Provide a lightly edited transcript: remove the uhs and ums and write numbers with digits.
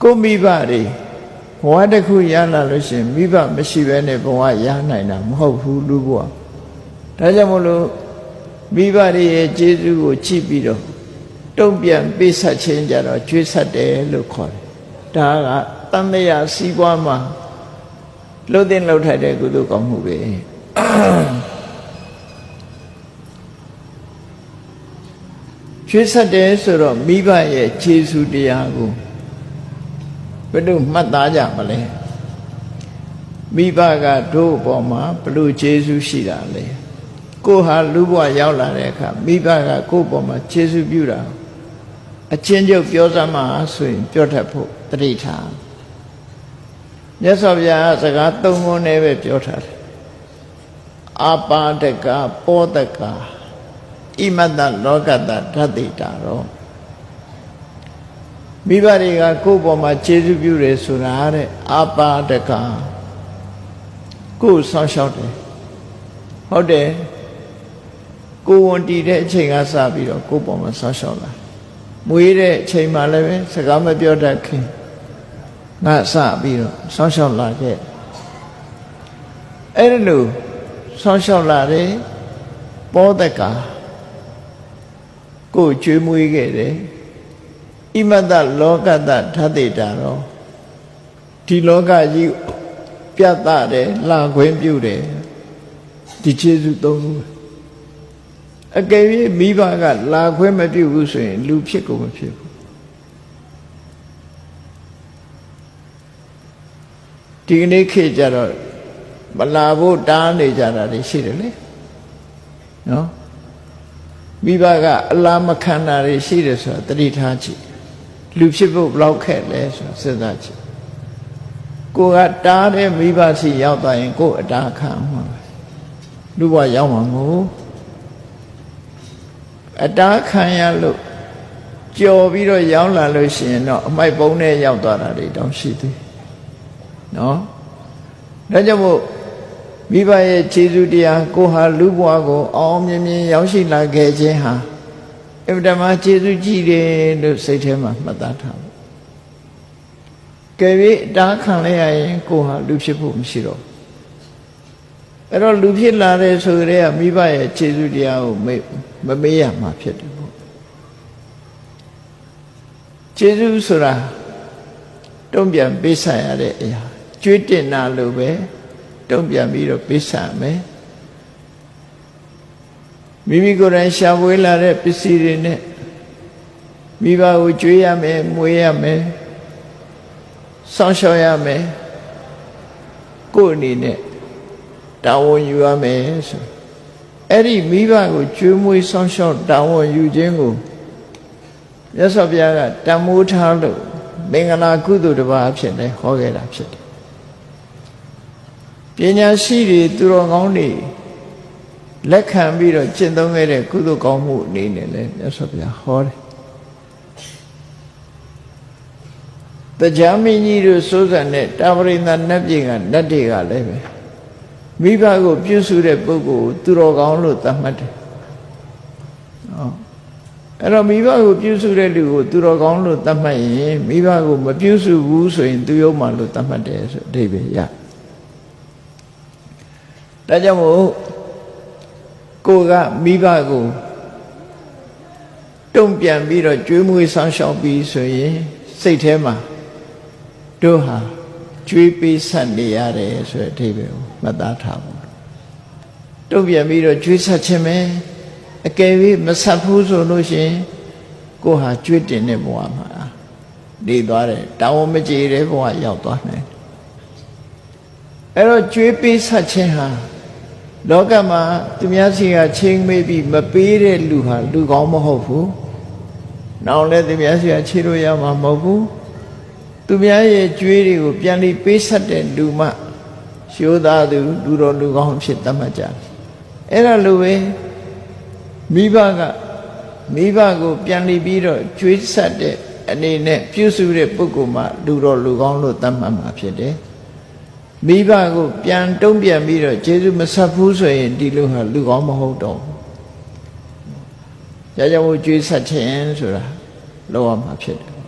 ကိုမိဘတွေဘဝတစ်ခုရလာလို့ရှိရင်မိဘမရှိဘဲနဲ့ဘဝရနိုင်တာမဟုတ်ဘူးလူဘဝဒါကြောင့်မို့လို့မိဘတွေရဲ့ကျေးဇူးကိုကြည့်ပြီးတော့တုံ့ပြန်ပေးဆက်ခြင်းကြတော့ကျွေးဆက်တယ်လို့ခေါ်တယ်ဒါကတန်မြာစီးပွားမှာလှုပ်တဲ့လှုပ်ထိုက်တဲ့ကုသိုလ်ကောင်းမှုပဲကျွေးဆက်တယ်ဆိုတော့မိဘရဲ့ကျေးဇူးတရားကိုဘယ်လိုမှတ်သားကြမလဲမိဘကတို့အပေါ်မှာဘယ်လိုကျေးဇူးရှိတာလဲကိုဟာလူဘဝရောက်လာတဲ့အခါမိဘကကိုယ့်ပေါ်မှာကျေးဇူးပြုတာအချင်းချုပ်ပြောစမ်းမှာဆိုရင်ပြောတတ်ဖို့တတိထားမြတ်စွာဘုရားစကားသုံးခုနဲ့ပဲပြောထားတယ်အာပါဒကပောဒကဣမတ္တလောကတ္တဓတ္တိတာရောမိဘတွေကကိုယ့်ပေါ်မှာကျေးဇူးပြုတယ်ဆိုတာတဲ့အာပါဒကကိုယ်ဆောင်းလျှောက်တယ်ဟုတ်တယ်ကိုဝန်တည်တဲ့အချိန်ကစပြီးတော့ကိုယ့်ပေါ်မှာဆောင်းလျှောက်လာမွေးတဲ့အချိန်မှလည်းပဲစကားမပြောတတ်ခင်ငါစပြီးတော့ဆောင်းလျှောက်လာခဲ့အဲ့ဒါလို့ဆောင်းလျှောက်လာတယ်ပောဒကကိုယ်ကျွေးမွေးခဲ့တယ်ဣမတ္တလောကတ္တဓတ္တိတာရောဒီလောကကြီးပြတ်တယ်လာခွင့်ပြုတယ်ဒီကျေးဇူးသုံးခုအကယ်၍မိဘကလာခွင့်မပြုဘူးဆိုရင်လူဖြစ်ကိုမဖြစ်ဘူးဒီကနေ့ခေတ်ကြတော့မလာဖို့တားနေကြတာတွေရှိတယ်လေနော်မိဘကအလားမခံတာတွေရှိတယ်ဆိုတာတတိထားကြည့်လူဖြစ်ဖို့ဘယ်လောက်ခက်လဲဆိုတာစဉ်းစားကြည့်ကိုကတားတဲ့မိဘစီရောက်သွားရင်ကိုအတားခံမှာလူဘဝရောက်မှာမဟုတ်အတားခံရလို့ကြော်ပြီးတော့ရောက်လာလို့ရှိရင်တော့အမိုက်ပုံးနဲ့ရောက်သွားတာတွေတောင်ရှိသေးနော်ဒါကြောင့်မို့မိဘရဲ့ခြေစွတရားကိုဟာလူဘဝကိုအောင်မြင်မြင်ရောက်ရှိလာခဲ့ခြင်းဟာအမှန်တမ်းခြေစွကြည့်တယ်လို့စိတ်ထဲမှာမှတ်သားထားဖို့ကဲပြီးအတားခံလိုက်ရရင်ကိုဟာလူဖြစ်ဖို့မရှိတော့အဲ့တော့လူဖြစ်လာတဲ့ဆိုတဲ့မိဘရဲ့ခြေစွတရားကိုမမေ့ရမှာဖြစ်တယ်ပေါ့ခြေစွဆိုတာတုံ့ပြန်ပေးဆက်ရတဲ့အရာကျွေးတင်တာလို့ပဲတုံ့ပြန်ပြီးတော့ပေးဆက်မယ်မိမိကိုယ်တိုင်ရှာဖွေလာတဲ့ပစ္စည်းတွေနဲ့မိဘကိုကျွေးရမယ်မွေးရမယ်စောင့်ရှောက်ရမယ်ကိုယ်အနေနဲ့တာဝန်ယူရမယ်ဆိုအဲ့ဒီမိဘကိုကျွေးမွေးစောင့်ရှောက်တာဝန်ယူခြင်းကိုမြတ်စွာဘုရားကတန်မိုးထားလို့မင်္ဂလာကုသိုလ်တစ်ပါးဖြစ်နေဟောခဲ့တာဖြစ်တယ်ပညာရှိတွေသူတော်ကောင်းတွေလက်ခံပြီးတော့ကျင့်သုံးခဲ့တဲ့ကုသိုလ်ကောင်းမှုအနေနဲ့လည်းမြတ်စွာဘုရားဟောတယ်တရားမင်းကြီးတို့စိုးစံတဲ့တာဝရိန္ဒနတ်ပြည်ကနတ်တွေကလည်းပဲမိဘကိုပြုစုတဲ့ပုဂ္ဂိုလ်သူတော်ကောင်းလို့သတ်မှတ်တယ်အဲ့တော့မိဘကိုပြုစုတဲ့လူကိုသူတော်ကောင်းလို့သတ်မှတ်ရင်မိဘကိုမပြုစုဘူးဆိုရင်သူယုံမှလို့သတ်မှတ်တယ်ဆိုအဓိပ္ပာယ်ရဒါကြောင့်မို့ကိုကမိဘကိုတုံ့ပြန်ပြီးတော့ကျွေးမွေးဆောင်ရှောက်ပြီးဆိုရင်စိတ်ထဲမှာတို့ဟာကျွေးပေးဆက်နေရတယ်ဆိုတဲ့အဓိပ္ပာယ်ကိုမှတ်သားထားဖို့တုံ့ပြန်ပြီးတော့ကျွေးဆက်ခြင်းပဲအကယ်၍မဆက်ဘူးဆိုလို့ရှိရင်ကိုဟာကျွေးတင်တဲ့ဘဝမှာနေသွားတယ်တာဝန်မကျေတဲ့ဘဝရောက်သွားနိုင်အဲ့တော့ကျွေးပေးဆက်ခြင်းဟာလောကမှာသူများစီကချင်းမေးပြီးမပေးတဲ့လူဟာလူကောင်းမဟုတ်ဘူး။နောက်လည်းသူများစီကခြေလို့ရမှာမဟုတ်ဘူး။သူများရဲ့ကြွေးတွေကိုပြန်ပြီးပေးဆက်တဲ့လူမှရှိုးသားသူလူတော်လူကောင်းဖြစ်သတ်မှတ်ကြတယ်။အဲ့ဒါလိုပဲမိဘကိုပြန်ပြီးတော့ကြွေးဆက်တဲ့အနေနဲ့ပြုစုတဲ့ပုဂ္ဂိုလ်မှလူတော်လူကောင်းလို့သတ်မှတ်မှာဖြစ်တယ်။မိဘကိုပြန်တုံ့ပြန်ပြီးတော့ကျေးဇူးမဆက်ဘူးဆိုရင်ဒီလူဟာလူကောင်းမဟုတ်တော့ဘူး။ဒါကြောင့်မို့ကျွေးဆက်ခြင်းဆိုတာလောက်ရမှာဖြစ်တယ်